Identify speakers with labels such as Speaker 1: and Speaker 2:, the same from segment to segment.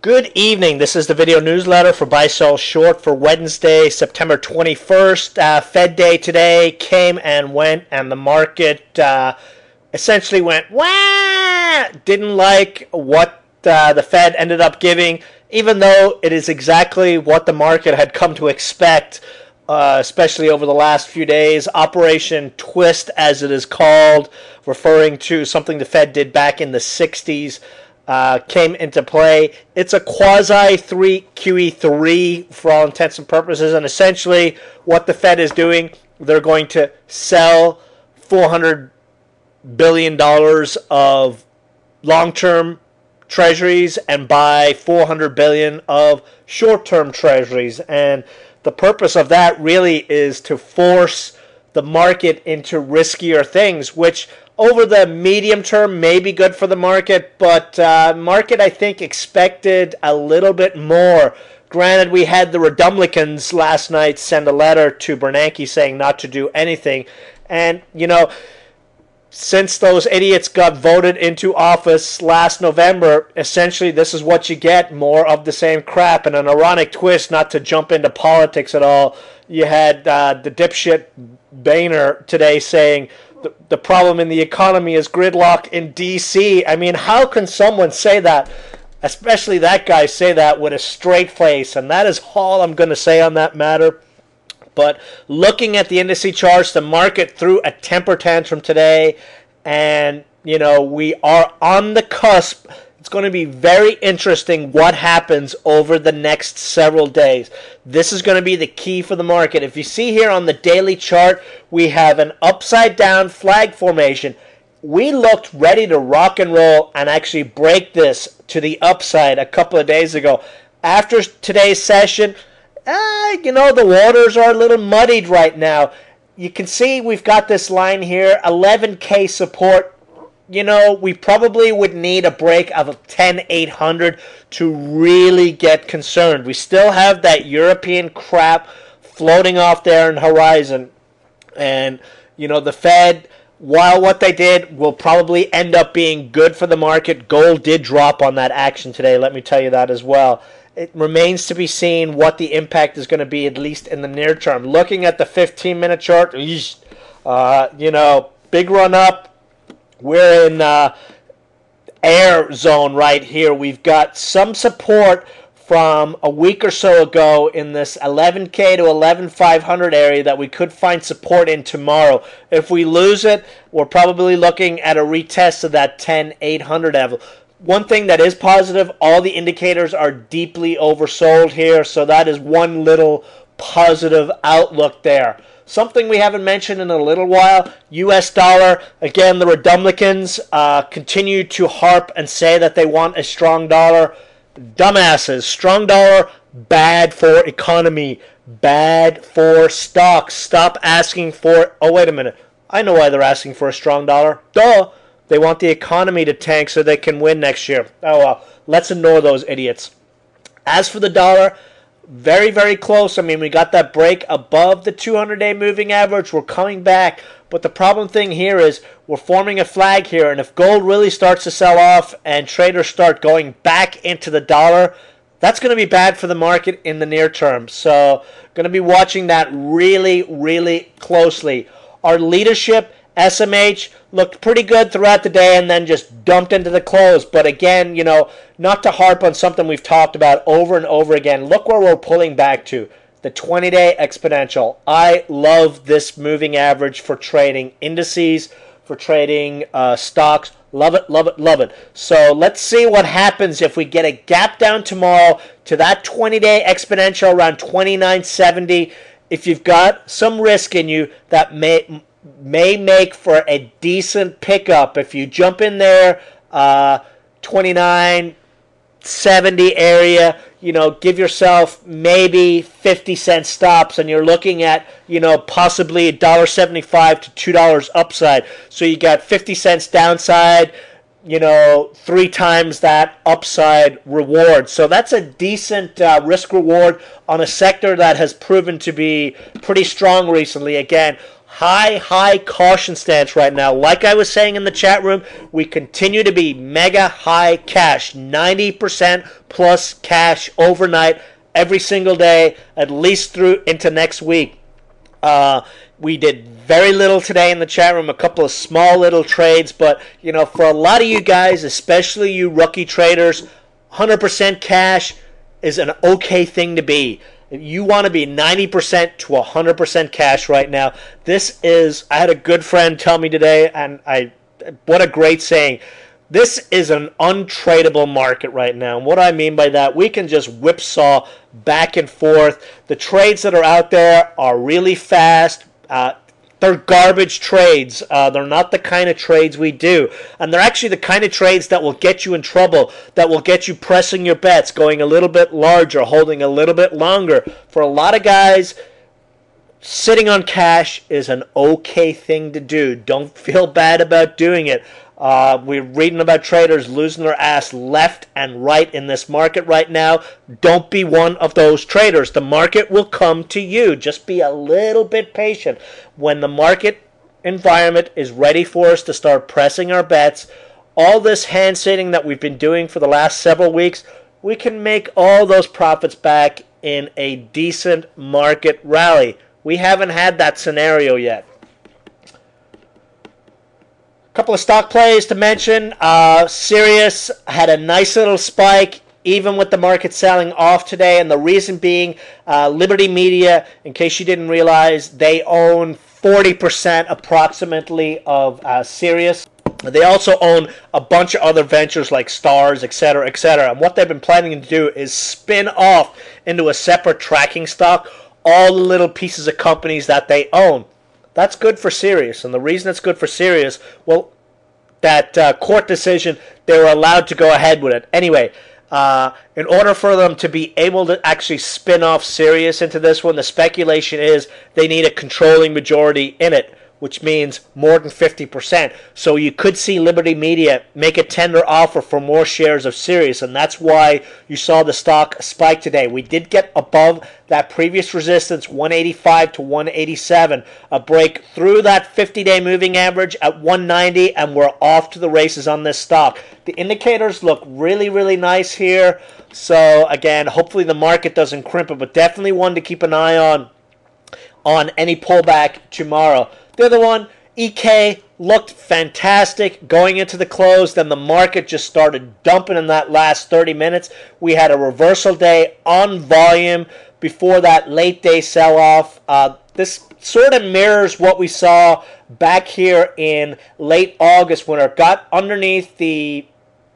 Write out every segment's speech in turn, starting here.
Speaker 1: Good evening. This is the video newsletter for Buy Sell Short for Wednesday, September 21st. Fed day today came and went, and the market essentially went, wah! Didn't like what the Fed ended up giving, even though it is exactly what the market had come to expect, especially over the last few days. Operation Twist, as it is called, referring to something the Fed did back in the 60s. Came into play. It's a quasi-QE3 for all intents and purposes, and essentially what the Fed is doing, they're going to sell $400 billion of long-term treasuries and buy $400 billion of short-term treasuries. And the purpose of that really is to force the market into riskier things, which over the medium term may be good for the market, but market, I think, expected a little bit more. Granted, we had the Republicans last night send a letter to Bernanke saying not to do anything. And, you know, since those idiots got voted into office last November, essentially this is what you get, more of the same crap. And an ironic twist, not to jump into politics at all, you had the dipshit Boehner today saying the problem in the economy is gridlock in D.C. I mean, how can someone say that, especially that guy, say that with a straight face? And that is all I'm going to say on that matter. But looking at the indice charts, the market threw a temper tantrum today, and, you know, we are on the cusp. It's going to be very interesting what happens over the next several days. This is going to be the key for the market. If you see here on the daily chart, we have an upside down flag formation. We looked ready to rock and roll and actually break this to the upside a couple of days ago. After today's session, you know, the waters are a little muddied right now. You can see we've got this line here, 11K support. You know, we probably would need a break of 10,800 to really get concerned. We still have that European crap floating off there in the horizon. And, you know, the Fed, while what they did will probably end up being good for the market, gold did drop on that action today, let me tell you that as well. It remains to be seen what the impact is going to be, at least in the near term. Looking at the 15-minute chart, you know, big run up. We're in air zone right here. We've got some support from a week or so ago in this 11K to 11,500 area that we could find support in tomorrow. If we lose it, we're probably looking at a retest of that 10,800 level. One thing that is positive, all the indicators are deeply oversold here, so that is one little positive outlook there. Something we haven't mentioned in a little while, U.S. dollar. Again, the Republicans continue to harp and say that they want a strong dollar. Dumbasses. Strong dollar, bad for economy, bad for stocks. Stop asking for, oh, wait a minute. I know why they're asking for a strong dollar. Duh. They want the economy to tank so they can win next year. Oh, well, let's ignore those idiots. As for the dollar, very, very close. I mean, we got that break above the 200-day moving average. We're coming back. But the problem thing here is we're forming a flag here. And if gold really starts to sell off and traders start going back into the dollar, that's going to be bad for the market in the near term. So going to be watching that really, really closely. Our leadership, SMH, looked pretty good throughout the day and then just dumped into the close. But again, you know, not to harp on something we've talked about over and over again, look where we're pulling back to. The 20-day exponential. I love this moving average for trading indices, for trading stocks. Love it, love it, love it. So let's see what happens if we get a gap down tomorrow to that 20-day exponential around 2970. If you've got some risk in you, that may make for a decent pickup. If you jump in there, 29.70 area, you know, give yourself maybe 50-cent stops, and you're looking at, you know, possibly $1.75 to $2 upside. So you got 50 cents downside, you know, 3 times that upside reward. So that's a decent risk reward on a sector that has proven to be pretty strong recently. Again, high caution stance right now. Like I was saying in the chat room, we continue to be mega high cash, 90% plus cash overnight every single day, at least through into next week. We did very little today in the chat room, a couple of small little trades, but for a lot of you guys, especially you rookie traders, 100% cash is an okay thing to be. You want to be 90% to 100% cash right now. I had a good friend tell me today, and what a great saying. This is an untradeable market right now. And what I mean by that, we can just whipsaw back and forth. The trades that are out there are really fast. They're garbage trades. They're not the kind of trades we do. And they're actually the kind of trades that will get you in trouble, that will get you pressing your bets, going a little bit larger, holding a little bit longer. For a lot of guys, sitting on cash is an okay thing to do. Don't feel bad about doing it. We're reading about traders losing their ass left and right in this market right now. Don't be one of those traders. The market will come to you. Just be a little bit patient. When the market environment is ready for us to start pressing our bets, all this hand sitting that we've been doing for the last several weeks, we can make all those profits back in a decent market rally. We haven't had that scenario yet. Couple of stock plays to mention. Sirius had a nice little spike, even with the market selling off today. And the reason being, Liberty Media, in case you didn't realize, they own 40% approximately of Sirius. They also own a bunch of other ventures like Stars, etc., etc. And what they've been planning to do is spin off into a separate tracking stock all the little pieces of companies that they own. That's good for Sirius, and the reason it's good for Sirius, well, that court decision, they were allowed to go ahead with it. Anyway, in order for them to be able to actually spin off Sirius into this one, the speculation is they need a controlling majority in it, which means more than 50%. So you could see Liberty Media make a tender offer for more shares of Sirius, and that's why you saw the stock spike today. We did get above that previous resistance, 185 to 187, a break through that 50-day moving average at 190, and we're off to the races on this stock. The indicators look really, really nice here. So again, hopefully the market doesn't crimp it, but definitely one to keep an eye on any pullback tomorrow. The other one, EK, looked fantastic going into the close. Then the market just started dumping in that last 30 minutes. We had a reversal day on volume before that late day sell-off. This sort of mirrors what we saw back here in late August when it got underneath the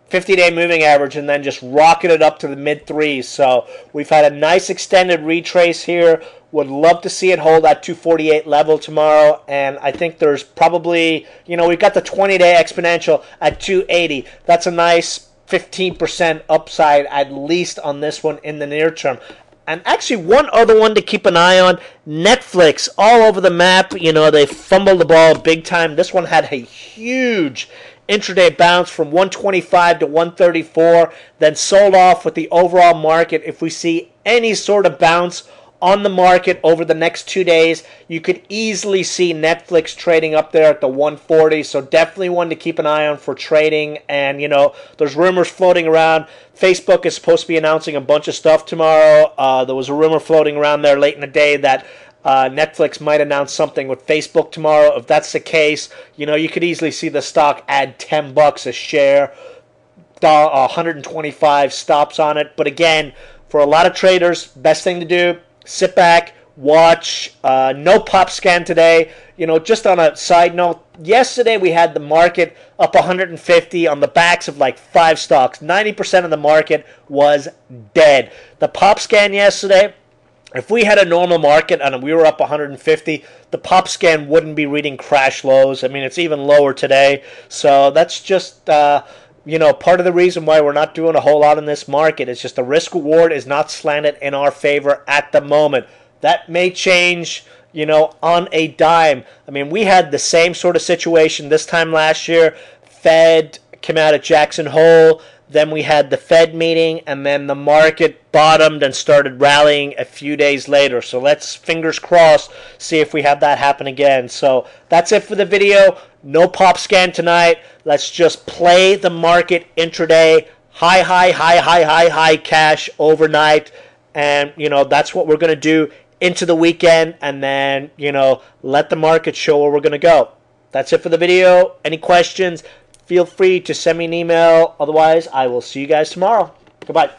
Speaker 1: 50-day moving average and then just rocketed up to the mid-threes. So we've had a nice extended retrace here. Would love to see it hold that 248 level tomorrow. And I think there's probably, we've got the 20-day exponential at 280. That's a nice 15% upside at least on this one in the near term. And actually, one other one to keep an eye on, Netflix, all over the map. They fumbled the ball big time. This one had a huge intraday bounce from 125 to 134, then sold off with the overall market. If we see any sort of bounce on the market over the next 2 days, you could easily see Netflix trading up there at the 140. So definitely one to keep an eye on for trading. And, there's rumors floating around. Facebook is supposed to be announcing a bunch of stuff tomorrow. There was a rumor floating around there late in the day that Netflix might announce something with Facebook tomorrow. If that's the case, you could easily see the stock add $10 a share, 125 stops on it. But again, for a lot of traders, best thing to do, sit back, watch. No pop scan today. Just on a side note, yesterday we had the market up 150 on the backs of like 5 stocks. 90% of the market was dead. The pop scan yesterday, if we had a normal market and we were up 150, the pop scan wouldn't be reading crash lows. I mean, it's even lower today. So that's just, part of the reason why we're not doing a whole lot in this market. It's just the risk reward is not slanted in our favor at the moment. That may change, on a dime. I mean, we had the same sort of situation this time last year. Fed came out at Jackson Hole. Then we had the Fed meeting, and then the market bottomed and started rallying a few days later. So let's, fingers crossed, see if we have that happen again. So that's it for the video. No pop scan tonight. Let's just play the market intraday. High cash overnight. And, that's what we're going to do into the weekend. And then, let the market show where we're going to go. That's it for the video. Any questions? Feel free to send me an email. Otherwise, I will see you guys tomorrow. Goodbye.